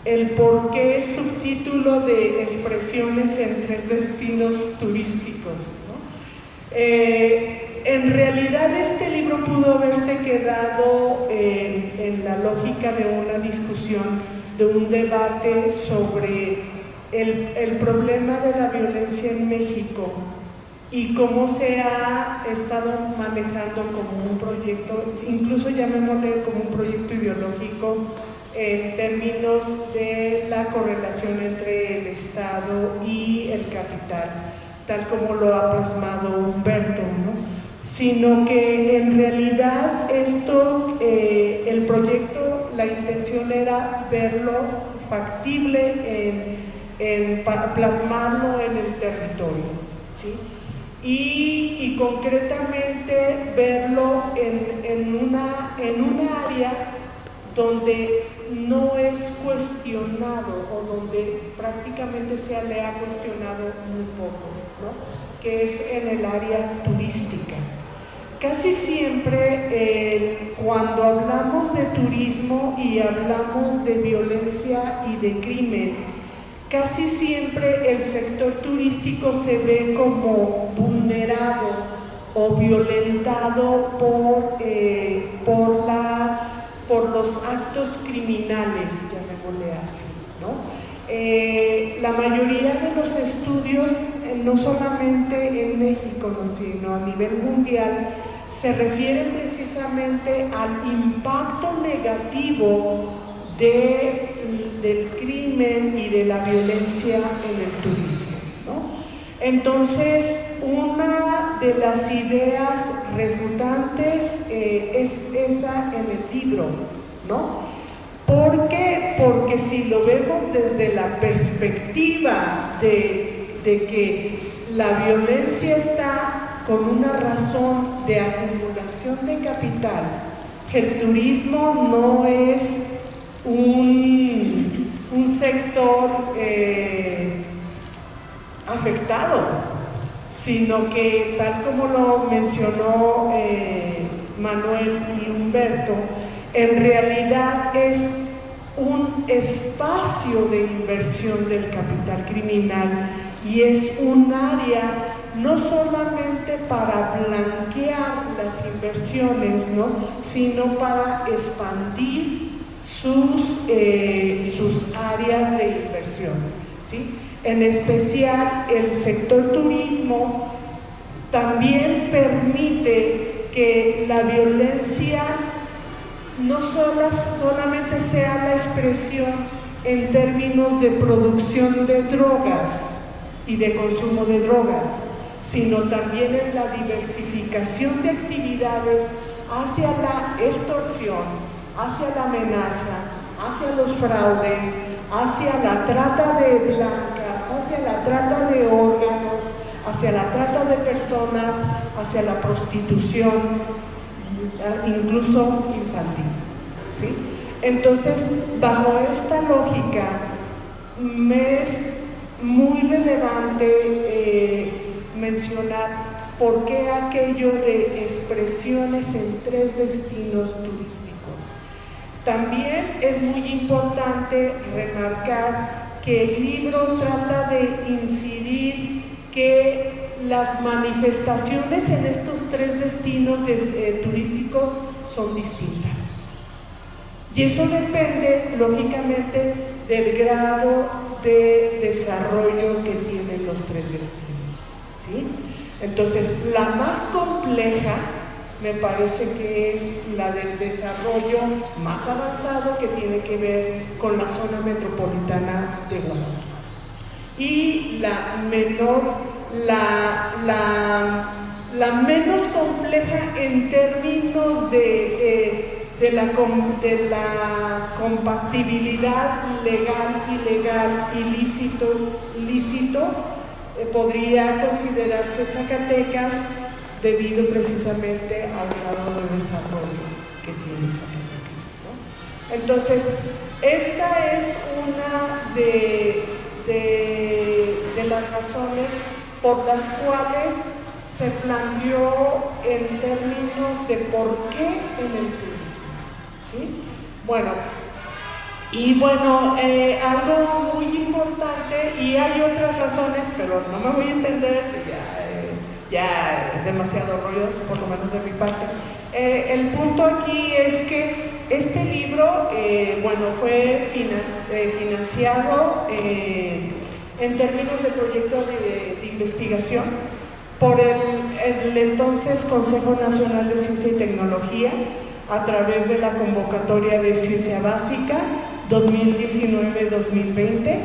el por qué el subtítulo de Expresiones en 3 destinos turísticos, ¿no? En realidad este libro pudo haberse quedado en la lógica de una discusión, de un debate sobre el problema de la violencia en México y cómo se ha estado manejando como un proyecto, incluso llamémosle como un proyecto ideológico, en términos de la correlación entre el Estado y el capital, tal como lo ha plasmado Humberto, ¿no? Sino que en realidad esto, el proyecto, la intención era verlo factible, plasmarlo en el territorio, ¿sí? Y concretamente verlo en una área donde no es cuestionado o donde prácticamente se le ha cuestionado muy poco, ¿no? Que es en el área turística. Casi siempre cuando hablamos de turismo y hablamos de violencia y de crimen, casi siempre el sector turístico se ve como vulnerado o violentado por los actos criminales, llamémosle así, ¿no? La mayoría de los estudios, no solamente en México, sino a nivel mundial, se refieren precisamente al impacto negativo del crimen y de la violencia en el turismo, ¿no? Entonces, una de las ideas refutantes es esa en el libro, ¿no? ¿Por qué? Porque si lo vemos desde la perspectiva de que la violencia está con una razón de acumulación de capital, el turismo no es un sector afectado, sino que, tal como lo mencionó Manuel y Humberto, en realidad es un espacio de inversión del capital criminal y es un área no solamente para blanquear las inversiones, ¿no?, sino para expandir sus áreas de inversión, ¿sí? En especial el sector turismo también permite que la violencia no solamente sea la expresión en términos de producción de drogas y de consumo de drogas, sino también es la diversificación de actividades hacia la extorsión, hacia la amenaza, hacia los fraudes, hacia la trata de blancas, hacia la trata de órganos, hacia la trata de personas, hacia la prostitución, incluso infantil, ¿sí? Entonces, bajo esta lógica, me es muy relevante mencionar por qué aquello de expresiones en 3 destinos turísticos. También es muy importante remarcar que el libro trata de incidir que las manifestaciones en estos 3 destinos turísticos son distintas. Y eso depende, lógicamente, del grado de desarrollo que tienen los 3 destinos, ¿sí? Entonces, la más compleja me parece que es la del desarrollo más avanzado, que tiene que ver con la zona metropolitana de Guadalajara, y la menos compleja en términos de la compatibilidad legal, ilegal, ilícito, lícito, podría considerarse Zacatecas debido precisamente al grado de desarrollo que tiene Zacatecas, ¿no? Entonces, esta es una de las razones por las cuales se planteó en términos de por qué en el turismo, ¿sí? Bueno, algo muy importante, y hay otras razones, pero no me voy a extender, ya es demasiado rollo, por lo menos de mi parte. El punto aquí es que este libro, fue financiado en términos de proyecto de investigación por el entonces Consejo Nacional de Ciencia y Tecnología a través de la convocatoria de Ciencia Básica 2019-2020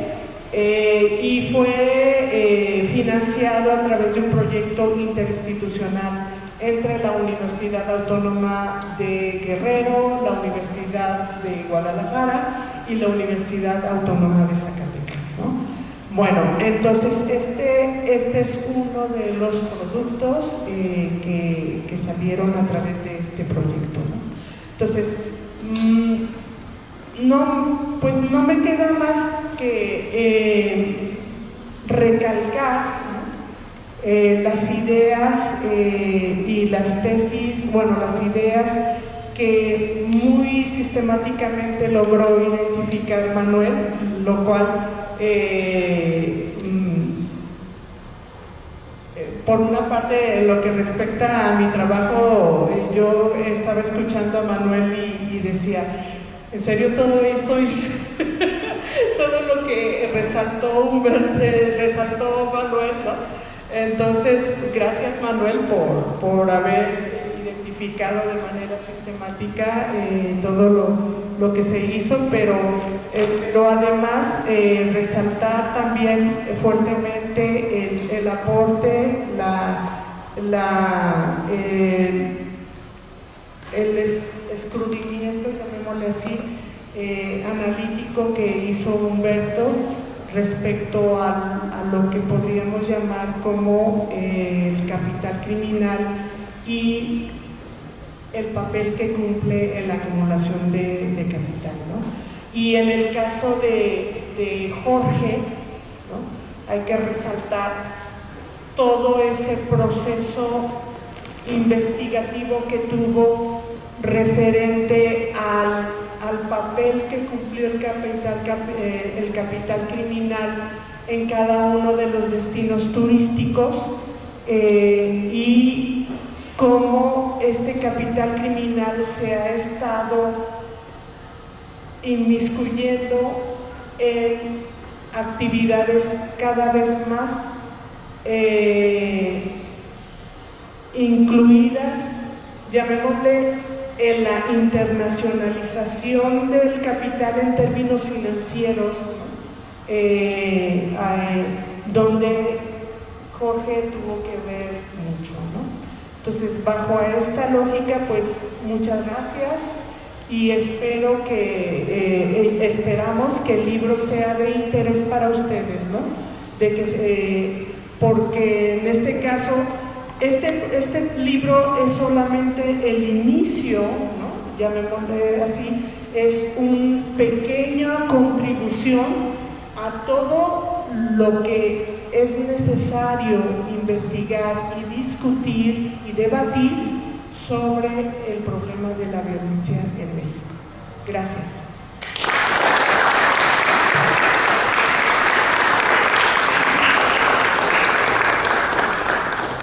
y fue financiado a través de un proyecto interinstitucional entre la Universidad Autónoma de Guerrero, la Universidad de Guadalajara y la Universidad Autónoma de Zacatecas, ¿no? Bueno, entonces este es uno de los productos que salieron a través de este proyecto, ¿no? Entonces, no me queda más que recalcar, ¿no? Las ideas y las tesis, las ideas que muy sistemáticamente logró identificar Manuel, lo cual por una parte, lo que respecta a mi trabajo, yo estaba escuchando a Manuel y decía, ¿en serio todo eso es todo lo que resaltó Manuel, ¿no? Entonces, gracias Manuel por haber identificado de manera sistemática todo lo que se hizo, pero además resaltar también fuertemente el aporte, el escrutimiento, llamémosle así, analítico que hizo Humberto respecto a lo que podríamos llamar como el capital criminal y el papel que cumple en la acumulación de capital, ¿no? Y en el caso de Jorge, ¿no? Hay que resaltar todo ese proceso investigativo que tuvo referente al papel que cumplió el capital criminal en cada uno de los destinos turísticos y cómo este capital criminal se ha estado inmiscuyendo en actividades cada vez más incluidas, llamémosle, en la internacionalización del capital en términos financieros, donde Jorge tuvo que ver mucho, ¿no? Entonces, bajo esta lógica, pues muchas gracias y esperamos que el libro sea de interés para ustedes, ¿no? Porque en este caso, este libro es solamente el inicio, ¿no? Llamémosle así, es una pequeña contribución a todo lo que es necesario investigar y discutir y debatir sobre el problema de la violencia en México. Gracias.